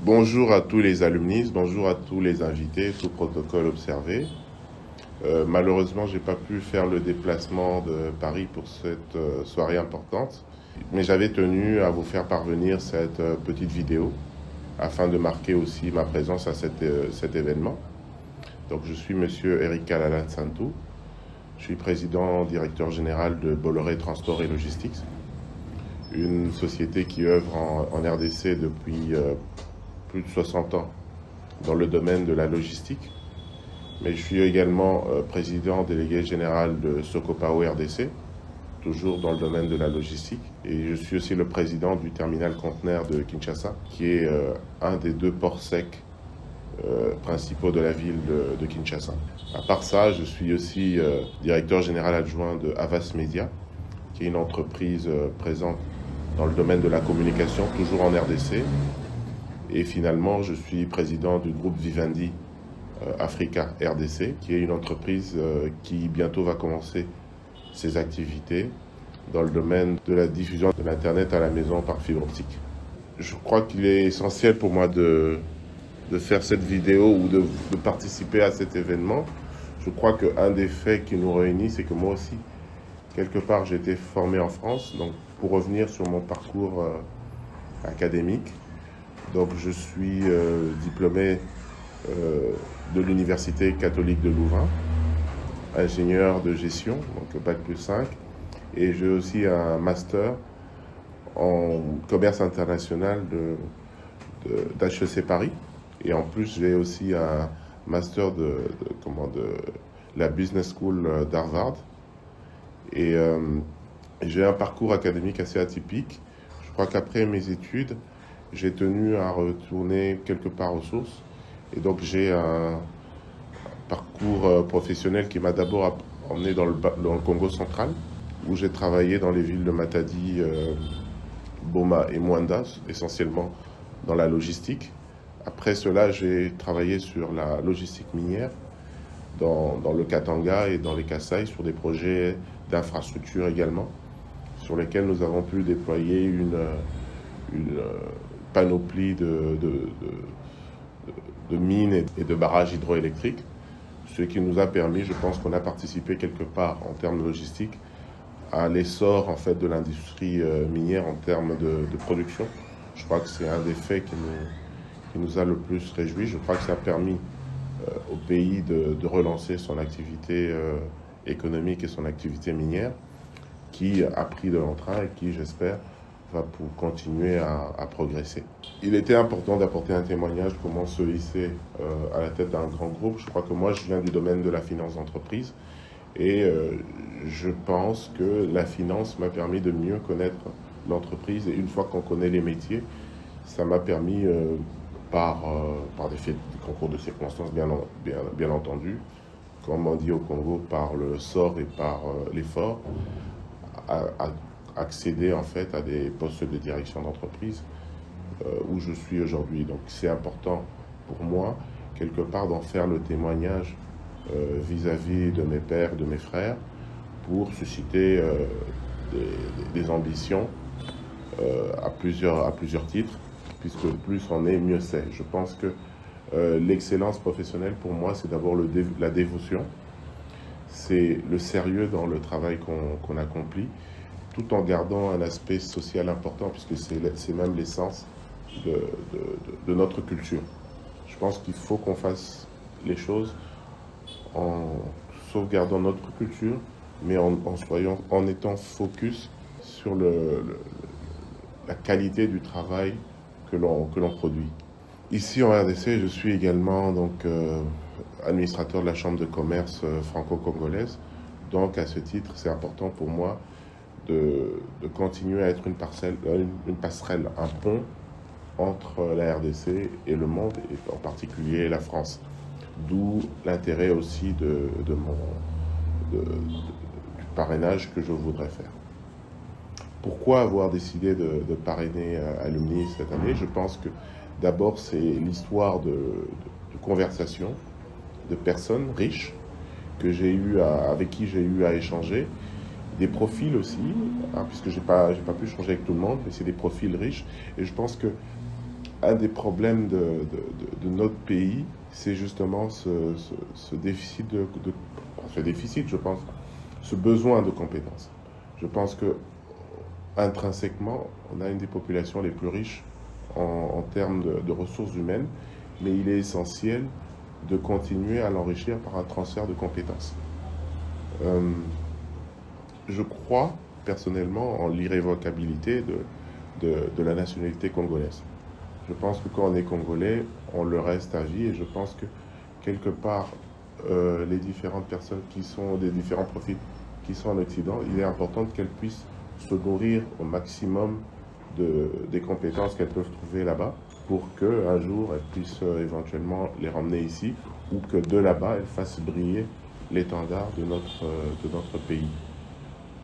Bonjour à tous les alumnis, bonjour à tous les invités, tout protocole observé. Malheureusement, j'ai pas pu faire le déplacement de Paris pour cette soirée importante, mais j'avais tenu à vous faire parvenir cette petite vidéo afin de marquer aussi ma présence à cet événement. Donc, je suis Monsieur Eric Alalan Santou, je suis président directeur général de Bolloré Transport et Logistics, une société qui œuvre en RDC depuis plus de 60 ans dans le domaine de la logistique. Mais je suis également président délégué général de Socopao RDC, toujours dans le domaine de la logistique. Et je suis aussi le président du terminal conteneur de Kinshasa, qui est un des deux ports secs principaux de la ville de Kinshasa. À part ça, je suis aussi directeur général adjoint de Havas Media, qui est une entreprise présente dans le domaine de la communication, toujours en RDC. Et finalement, je suis président du groupe Vivendi Africa RDC, qui est une entreprise qui bientôt va commencer ses activités dans le domaine de la diffusion de l'Internet à la maison par fibre optique. Je crois qu'il est essentiel pour moi de faire cette vidéo ou de participer à cet événement. Je crois qu'un des faits qui nous réunit, c'est que moi aussi, quelque part, j'ai été formé en France. Donc, pour revenir sur mon parcours académique, donc je suis diplômé de l'Université catholique de Louvain, ingénieur de gestion, donc Bac+5, et j'ai aussi un master en commerce international d'HEC Paris, et en plus j'ai aussi un master de la Business School d'Harvard, et j'ai un parcours académique assez atypique. Je crois qu'après mes études, j'ai tenu à retourner quelque part aux sources. Et donc j'ai un parcours professionnel qui m'a d'abord emmené dans le Congo central, où j'ai travaillé dans les villes de Matadi, Boma et Mwanda, essentiellement dans la logistique. Après cela, j'ai travaillé sur la logistique minière, dans le Katanga et dans les Kasaï, sur des projets d'infrastructure également, sur lesquels nous avons pu déployer une panoplie de mines et de barrages hydroélectriques, ce qui nous a permis, je pense qu'on a participé quelque part en termes logistiques à l'essor en fait de l'industrie minière en termes de production. Je crois que c'est un des faits qui nous a le plus réjouis. Je crois que ça a permis au pays de relancer son activité économique et son activité minière, qui a pris de l'entrain et qui, j'espère, va pour continuer à progresser. Il était important d'apporter un témoignage, comment se hisser à la tête d'un grand groupe. Je crois que moi, je viens du domaine de la finance d'entreprise et je pense que la finance m'a permis de mieux connaître l'entreprise. Et une fois qu'on connaît les métiers, ça m'a permis, par des faits, des concours de circonstances, bien entendu, comme on dit au Congo, par le sort et par l'effort, à accéder en fait à des postes de direction d'entreprise où je suis aujourd'hui. Donc c'est important pour moi, quelque part, d'en faire le témoignage vis-à-vis de mes pères, de mes frères, pour susciter des ambitions à plusieurs titres, puisque plus on est, mieux c'est. Je pense que l'excellence professionnelle, pour moi, c'est d'abord la dévotion, c'est le sérieux dans le travail qu'on accomplit, tout en gardant un aspect social important, puisque c'est même l'essence de notre culture. Je pense qu'il faut qu'on fasse les choses en sauvegardant notre culture, mais en étant focus sur la qualité du travail que l'on produit. Ici en RDC, je suis également donc administrateur de la Chambre de commerce franco-congolaise. Donc à ce titre, c'est important pour moi de continuer à être une passerelle, un pont entre la RDC et le monde, et en particulier la France. D'où l'intérêt aussi du parrainage que je voudrais faire. Pourquoi avoir décidé de parrainer Alumni cette année? Je pense que d'abord, c'est l'histoire de conversation de personnes riches avec qui j'ai eu à échanger, des profils aussi, hein, puisque j'ai pas pu échanger avec tout le monde, mais c'est des profils riches. Et je pense que un des problèmes de notre pays, c'est justement ce déficit ce déficit, je pense, ce besoin de compétences. Je pense que intrinsèquement, on a une des populations les plus riches en termes de ressources humaines, mais il est essentiel de continuer à l'enrichir par un transfert de compétences. Je crois personnellement en l'irrévocabilité de la nationalité congolaise. Je pense que quand on est congolais, on le reste à vie, et je pense que quelque part, les différentes personnes qui sont des différents profils qui sont en Occident, il est important qu'elles puissent se nourrir au maximum des compétences qu'elles peuvent trouver là-bas, pour qu'un jour elles puissent éventuellement les ramener ici, ou que de là-bas elles fassent briller l'étendard de notre pays.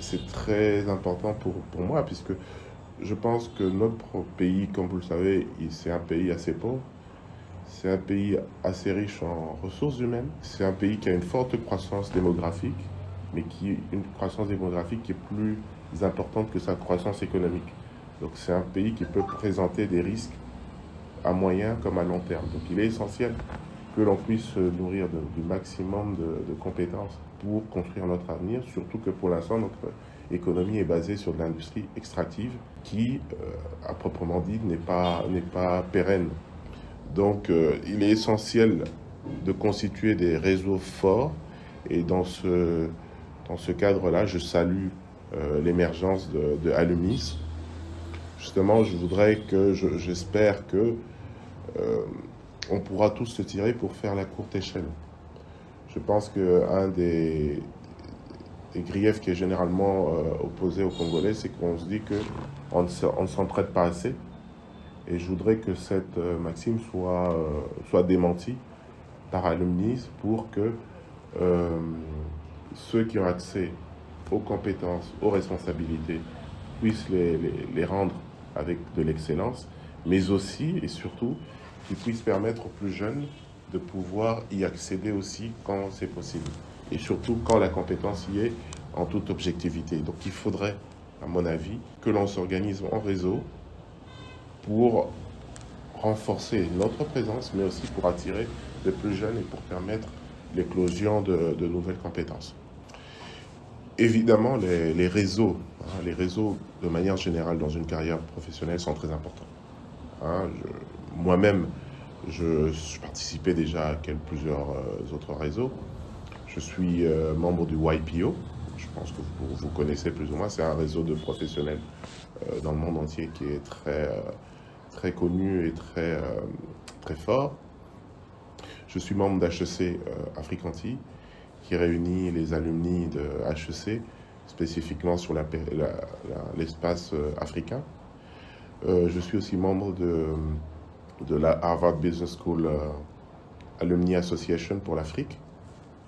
C'est très important pour moi, puisque je pense que notre pays, comme vous le savez, c'est un pays assez pauvre, c'est un pays assez riche en ressources humaines, c'est un pays qui a une forte croissance démographique, mais une croissance démographique qui est plus importante que sa croissance économique. Donc c'est un pays qui peut présenter des risques à moyen comme à long terme. Donc il est essentiel que l'on puisse se nourrir du maximum de compétences pour construire notre avenir, surtout que pour l'instant notre économie est basée sur de l'industrie extractive qui, à proprement dit, n'est pas pérenne. Donc il est essentiel de constituer des réseaux forts, et dans ce cadre-là, je salue l'émergence de Alumnis. Justement, j'espère que on pourra tous se tirer pour faire la courte échelle. Je pense qu'un des griefs qui est généralement opposé aux Congolais, c'est qu'on se dit qu'on ne s'entraide pas assez. Et je voudrais que cette maxime soit démentie par Alumnis, pour que ceux qui ont accès aux compétences, aux responsabilités, puissent les rendre avec de l'excellence, mais aussi et surtout qu'ils puissent permettre aux plus jeunes de pouvoir y accéder aussi quand c'est possible. Et surtout quand la compétence y est en toute objectivité. Donc il faudrait, à mon avis, que l'on s'organise en réseau pour renforcer notre présence, mais aussi pour attirer les plus jeunes et pour permettre l'éclosion de nouvelles compétences. Évidemment, les réseaux de manière générale dans une carrière professionnelle sont très importants. Moi-même, je participais déjà à plusieurs autres réseaux. Je suis membre du YPO, je pense que vous connaissez plus ou moins. C'est un réseau de professionnels dans le monde entier qui est très connu et très fort. Je suis membre d'HEC Africanti, qui réunit les alumni de HEC, spécifiquement sur l'espace africain. Je suis aussi membre de la Harvard Business School Alumni Association pour l'Afrique,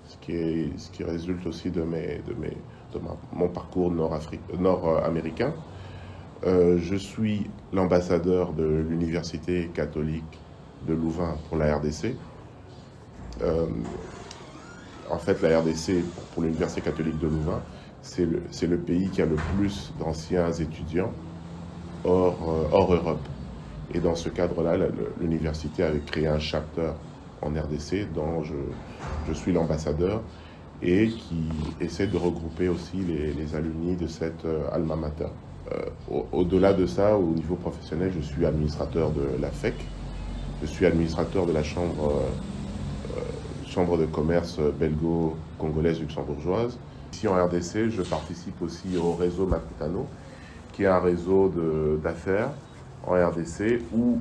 ce qui résulte aussi de mon parcours nord-américain. Je suis l'ambassadeur de l'Université catholique de Louvain pour la RDC. En fait, la RDC, pour l'Université catholique de Louvain, c'est le pays qui a le plus d'anciens étudiants hors Europe. Et dans ce cadre-là, l'université avait créé un chapter en RDC dont je suis l'ambassadeur, et qui essaie de regrouper aussi les alumni de cette alma mater. Au-delà de ça, au niveau professionnel, je suis administrateur de la FEC, je suis administrateur de la chambre de commerce belgo-congolaise luxembourgeoise. Ici en RDC, je participe aussi au réseau Makutano, qui est un réseau d'affaires en RDC, où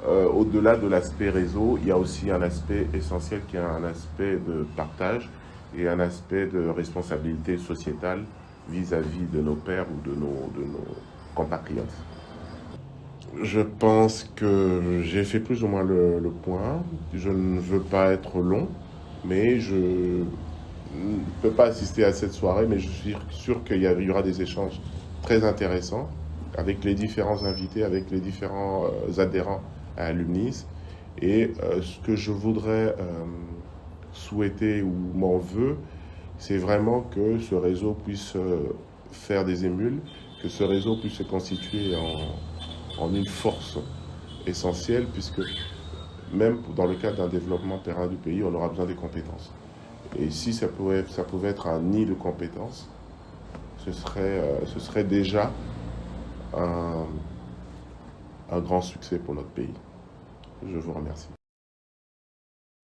au-delà de l'aspect réseau, il y a aussi un aspect essentiel qui est un aspect de partage et un aspect de responsabilité sociétale vis-à-vis de nos pairs ou de nos compatriotes. Je pense que j'ai fait plus ou moins le point. Je ne veux pas être long, mais je ne peux pas assister à cette soirée, mais je suis sûr qu'il y aura des échanges très intéressants avec les différents invités, avec les différents adhérents à Alumnis. Et ce que je voudrais souhaiter ou m'en veux, c'est vraiment que ce réseau puisse faire des émules, que ce réseau puisse se constituer en une force essentiel, puisque même dans le cadre d'un développement pérenne du pays, on aura besoin des compétences. Et si ça pouvait être un nid de compétences, ce serait déjà un grand succès pour notre pays. Je vous remercie.